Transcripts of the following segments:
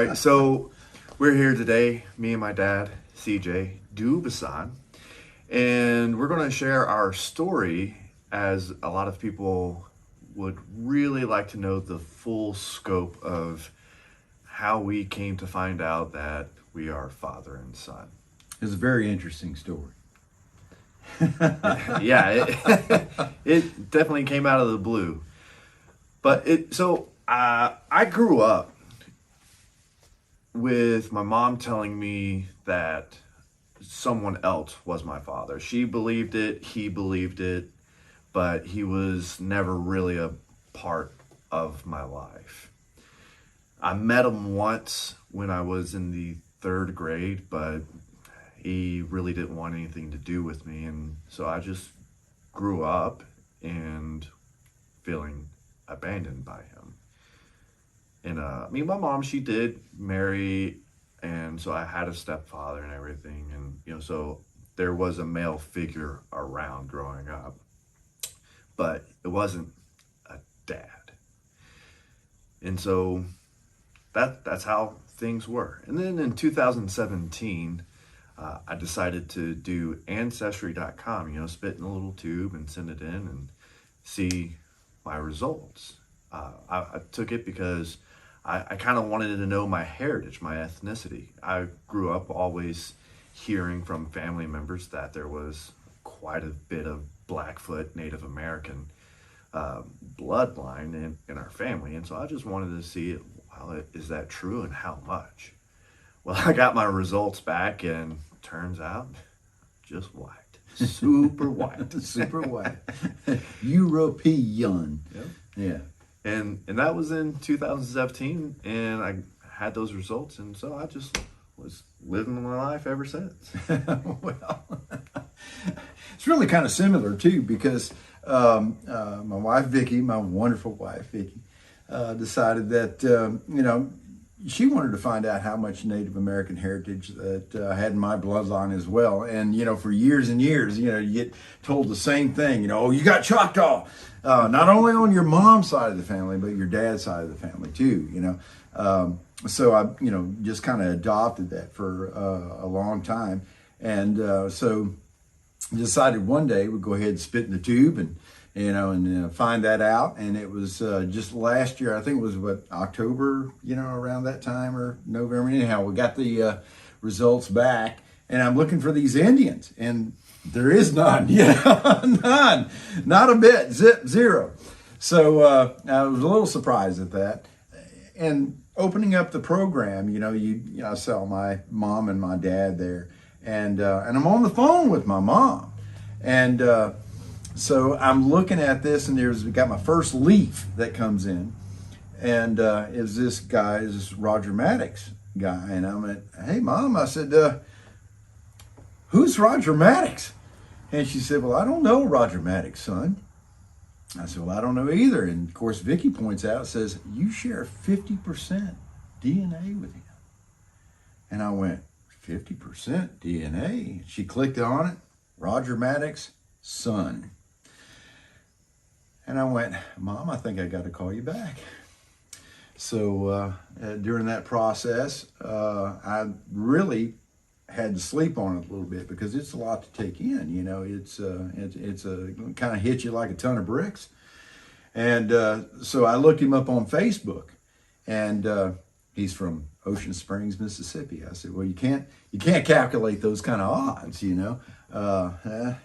right, so we're here today, me and my dad, CJ Dubasan, and we're going to share our story as a lot of people would really like to know the full scope of how we came to find out that we are father and son. It's a very interesting story. Yeah, it definitely came out of the blue. But I grew up with my mom telling me that someone else was my father. She believed it, he believed it, but he was never really a part of my life. I met him once when I was in the third grade, but he really didn't want anything to do with me. And so I just grew up and feeling abandoned by him. And my mom, she did marry, and so I had a stepfather and everything. And, so there was a male figure around growing up, but it wasn't a dad. And so that's how things were. And then in 2017, I decided to do Ancestry.com, spit in a little tube and send it in and see my results. I took it because I kind of wanted to know my heritage, my ethnicity. I grew up always hearing from family members that there was quite a bit of Blackfoot, Native American bloodline in our family. And so I just wanted to see, well, is that true and how much? Well, I got my results back and turns out just white. Super white. Super white. European. Yep. Yeah. And that was in 2017, and I had those results, and so I just was living my life ever since. Well, it's really kind of similar too, because my wife Vicki, my wonderful wife Vicki, decided that she wanted to find out how much Native American heritage that I had in my bloodline as well. And, for years and years, you get told the same thing, oh, you got Choctaw, not only on your mom's side of the family, but your dad's side of the family too, So I, just kind of adopted that for a long time. And so decided one day we'd go ahead and spit in the tube and find that out. And it was just last year, I think it was October, around that time, or November. Anyhow, we got the results back, and I'm looking for these Indians, and there is none, none, not a bit, zero. So I was a little surprised at that. And opening up the program, I saw my mom and my dad there, and I'm on the phone with my mom, and so I'm looking at this, and we got my first leaf that comes in, and is this guy, is this Roger Maddox guy, and I went, hey Mom, I said, who's Roger Maddox? And she said, well, I don't know Roger Maddox, son. I said, well, I don't know either. And of course, Vicki points out, says, you share 50% DNA with him. And I went, 50% DNA? She clicked on it, Roger Maddox, son. And I went, Mom, I think I got to call you back. So during that process, I really had to sleep on it a little bit because it's a lot to take in. It's kind of hits you like a ton of bricks. And so I looked him up on Facebook, and he's from Ocean Springs, Mississippi. I said, well, you can't calculate those kind of odds.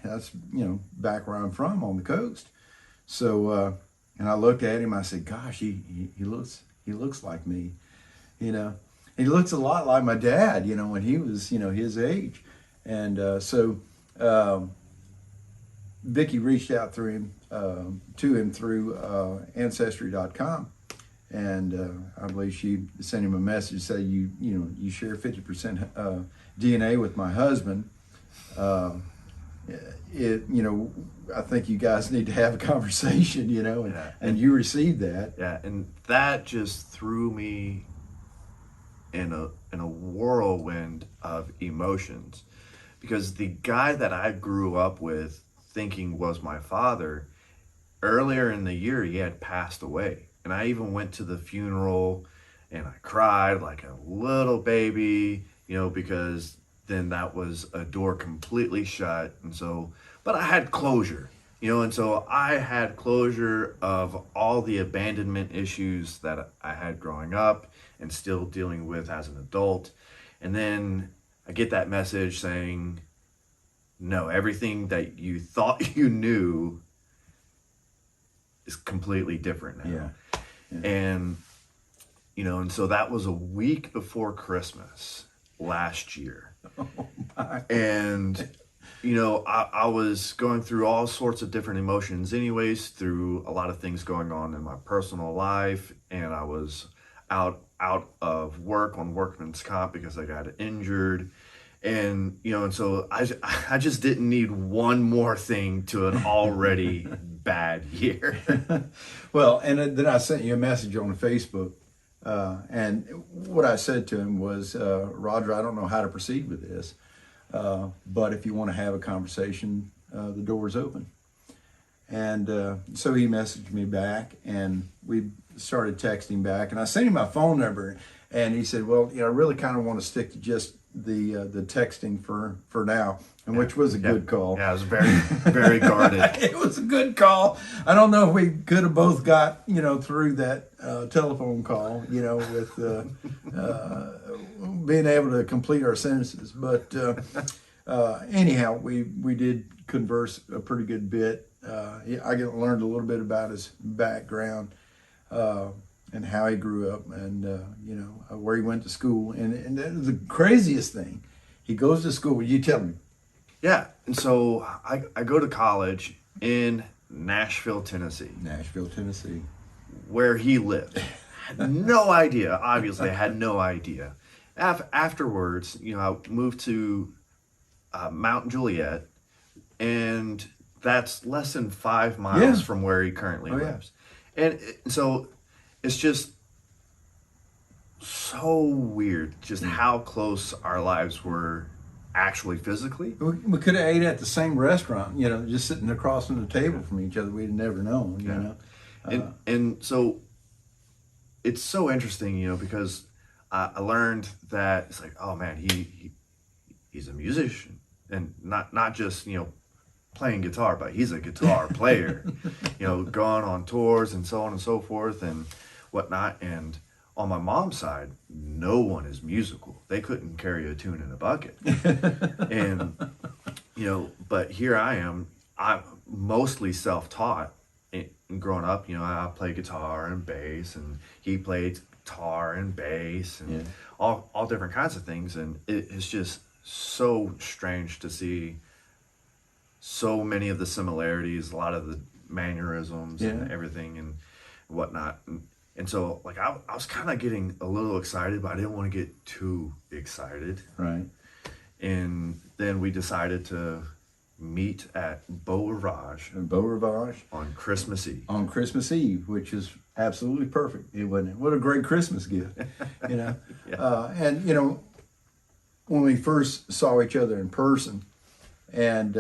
That's back where I'm from on the coast. So, and I looked at him, I said, gosh, he looks like me, And he looks a lot like my dad, when he was, his age. And so Vicki reached out to him through Ancestry.com. And I believe she sent him a message, say, you share 50% DNA with my husband. I think you guys need to have a conversation, and you received that. Yeah, and that just threw me in a whirlwind of emotions, because the guy that I grew up with thinking was my father, earlier in the year he had passed away, and I even went to the funeral, and I cried like a little baby, because then that was a door completely shut. And so, but I had closure, and so I had closure of all the abandonment issues that I had growing up and still dealing with as an adult. And then I get that message saying, no, everything that you thought you knew is completely different now. Yeah. And, and so that was a week before Christmas last year. Oh my. And, I was going through all sorts of different emotions anyways, through a lot of things going on in my personal life. And I was out of work on workman's comp because I got injured. And, and so I just didn't need one more thing to an already bad year. Well, and then I sent you a message on Facebook. And what I said to him was, Roger, I don't know how to proceed with this. But if you want to have a conversation, the door's open. And so he messaged me back, and we started texting back. And I sent him my phone number, and he said, well, I really kind of want to stick to just the texting for now, and which was a good call. Yeah, it was very, very guarded. It was a good call. I don't know if we could have both got, through that telephone call, with being able to complete our sentences. But anyhow, we did converse a pretty good bit. I learned a little bit about his background, and how he grew up, and where he went to school. And the craziest thing, he goes to school. You tell me. Yeah, and so I go to college in Nashville, Tennessee. Nashville, Tennessee. Where he lived. Had no idea. Obviously, I had no idea. Afterwards, I moved to Mount Juliet, and that's less than 5 miles from where he currently lives. And so it's just so weird just how close our lives were actually physically. We could have ate at the same restaurant, just sitting across from the table from each other. We'd never known, you know. And so it's so interesting, because I learned that it's like, oh man, he's a musician, and not just playing guitar, but he's a guitar player, going on tours and so on and so forth and whatnot. And on my mom's side, no one is musical. They couldn't carry a tune in a bucket. And, but here I am, I'm mostly self-taught. And growing up, I played guitar and bass, and he played guitar and bass and all different kinds of things. And it's just so strange to see so many of the similarities, a lot of the mannerisms and everything and whatnot. And so, like, I was kind of getting a little excited, but I didn't want to get too excited. Right. And then we decided to meet at Beau Rivage. Beau Rivage. On Christmas Eve. On Christmas Eve, which is absolutely perfect. It wasn't. What a great Christmas gift, And, when we first saw each other in person, and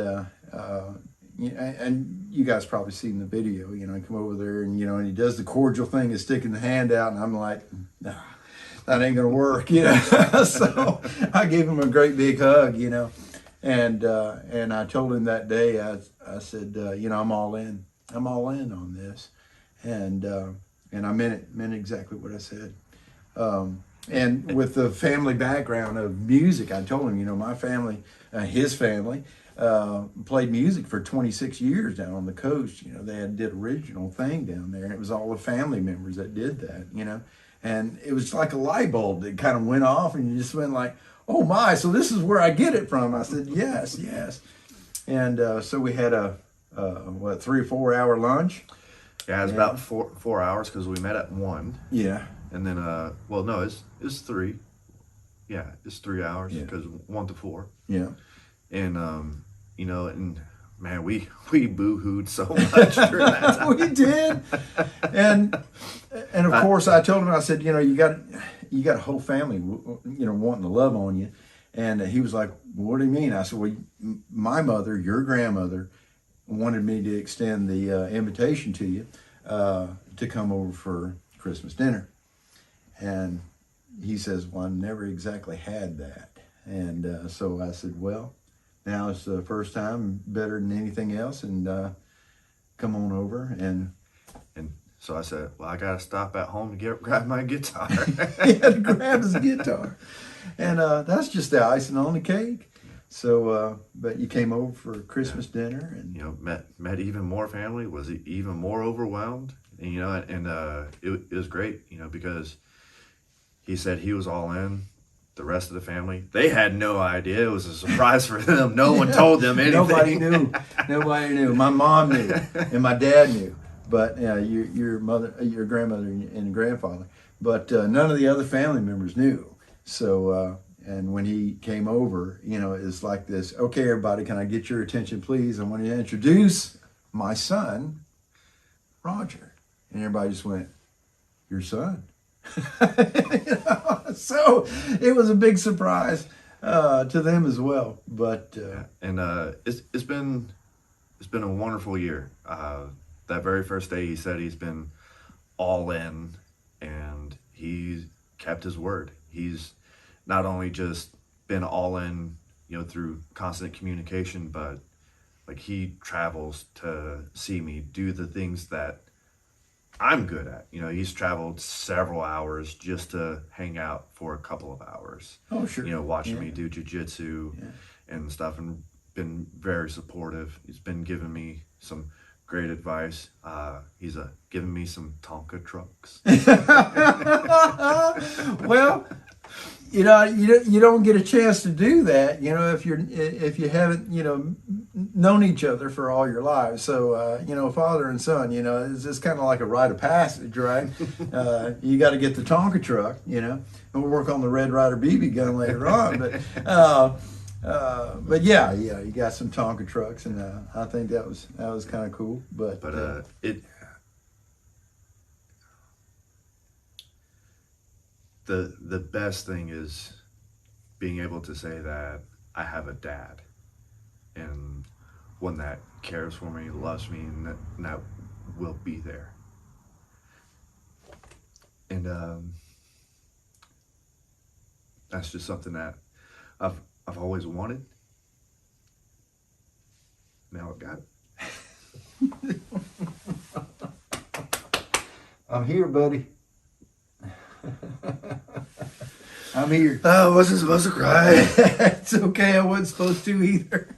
you guys probably seen the video, I come over there and, and he does the cordial thing of sticking the hand out, and I'm like, nah, that ain't gonna work, So I gave him a great big hug, and I told him that day, I said, I'm all in on this. And I meant exactly what I said. And with the family background of music, I told him, my family, his family, played music for 26 years down on the coast. They did original thing down there, and it was all the family members that did that, and it was like a light bulb that kind of went off, and you just went like, oh my, so this is where I get it from. I said, yes. And so we had a 3 or 4 hour lunch. Yeah, it was about 4 hours because we met at 1. Yeah. And then, no, it's 3. Yeah, it's 3 hours because 1 to 4. Yeah. And, and man, we boo-hooed so much during that time. We did. And of course I told him, I said, you got a whole family, wanting to love on you. And he was like, well, what do you mean? I said, well, my mother, your grandmother, wanted me to extend the invitation to you to come over for Christmas dinner. And he says, well, I never exactly had that. And so I said, well, now it's the first time, better than anything else, and come on over. And so I said, well, I got to stop at home to grab my guitar. He had to grab his guitar. And that's just the icing on the cake. So, but you came over for Christmas dinner, and You know, met even more family, was even more overwhelmed. And, you know, and it was great, you know, because he said he was all in. The rest of the family, they had no idea. It was a surprise for them. No one told them anything. Nobody knew. Nobody knew. My mom knew, and my dad knew, but your mother, your grandmother, and grandfather. But none of the other family members knew. So, and when he came over, you know, it's like this. Okay, everybody, can I get your attention, please? I want to introduce my son, Roger. And everybody just went, "Your son?" You know? So it was a big surprise to them as well. But And it's been a wonderful year. That very first day, he said he's been all in, and he kept his word. He's not only just been all in, you know, through constant communication, but like he travels to see me do the things that I'm good at. You know, he's traveled several hours just to hang out for a couple of hours. oh, sure, You know, watching yeah. me do jujitsu Yeah. and stuff, and been very supportive. He's been giving me some great advice. He's giving me some Tonka trucks. Well, you know, you don't get a chance to do that, you know, if you haven't, you know, known each other for all your lives. So, you know, father and son, you know, it's just kind of like a rite of passage, right? You got to get the Tonka truck, you know, and we'll work on the Red Ryder BB gun later on. But yeah, you got some Tonka trucks, and I think that was kind of cool. But the best thing is being able to say that I have a dad, and one that cares for me, loves me, and that will be there. And that's just something that I've always wanted. Now I've got it. I'm here, buddy. I'm here. I wasn't supposed to cry. It's okay. I wasn't supposed to either.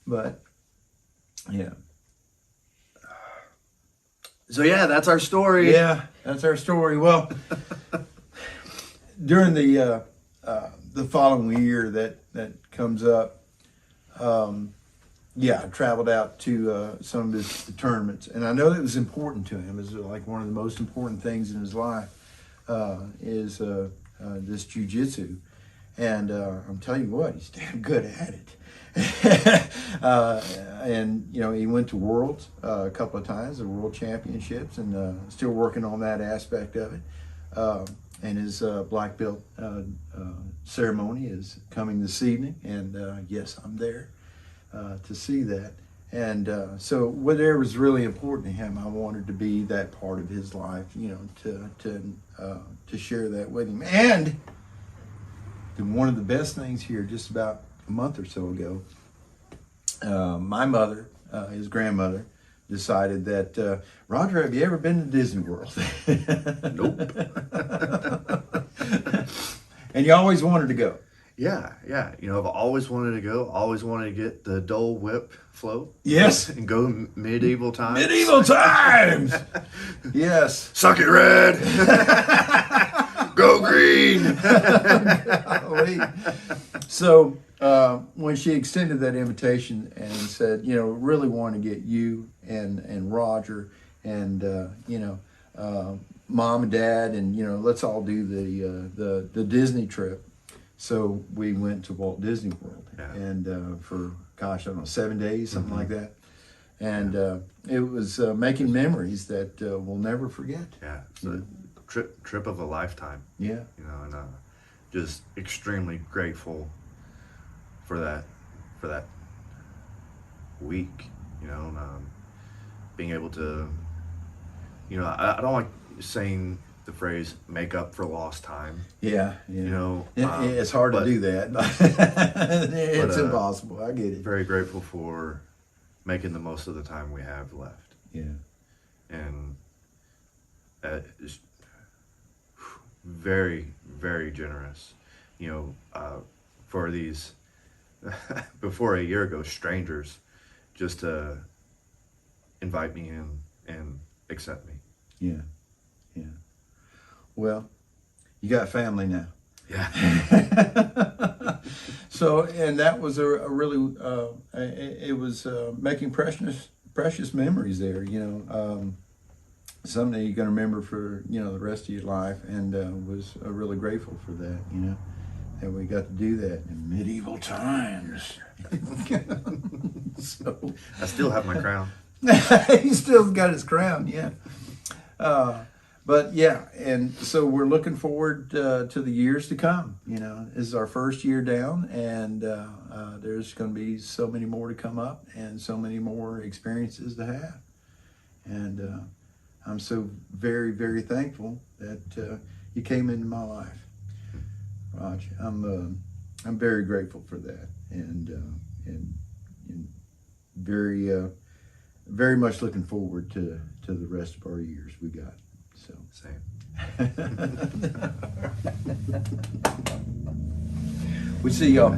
But yeah. So yeah, that's our story. Yeah, that's our story. Well, during the following year that comes up, I traveled out to some of his tournaments, and I know that was important to him. It was like one of the most important things in his life is this jujitsu, and I'm telling you what, he's damn good at it. And you know, he went to Worlds a couple of times, the World Championships, and still working on that aspect of it. And his black belt ceremony is coming this evening, and yes, I'm there to see that. And so whatever was really important to him, I wanted to be that part of his life, you know, to share that with him. And one of the best things here, just about a month or so ago, my mother, his grandmother, decided that, Roger, have you ever been to Disney World? Nope. And you always wanted to go. Yeah. You know, I've always wanted to go. Always wanted to get the Dole Whip float. Yes. And go medieval times. Medieval times. Yes. Suck it, red. Go green. Golly. So when she extended that invitation and said, you know, really want to get you and Roger and you know, mom and dad, and you know, let's all do the Disney trip. So we went to Walt Disney World, and for gosh, I don't know, 7 days, something like that. And it was making memories that we'll never forget. Yeah, it's a trip of a lifetime. Yeah. You know, and just extremely grateful for that week. You know, being able to, you know, I don't like saying the phrase "make up for lost time." Yeah, yeah. You know, It's hard to but- do that. It's impossible. I get it. Very grateful for making the most of the time we have left, Yeah, and it's very, very generous. You know, for these before a year ago, strangers just to invite me in and accept me. yeah, yeah. Well, you got family now. Yeah. So, and that was a really, it was making precious memories there. You know, something you're going to remember for the rest of your life, and was really grateful for that. You know, that we got to do that in medieval times. So I still have my crown. he still got his crown, yeah. But yeah, and so we're looking forward to the years to come. You know, this is our first year down, and there's going to be so many more to come up, and so many more experiences to have. And I'm so very, very thankful that you came into my life, Raj. I'm very grateful for that, and very very much looking forward to the rest of our years we got. So Same. we see y'all.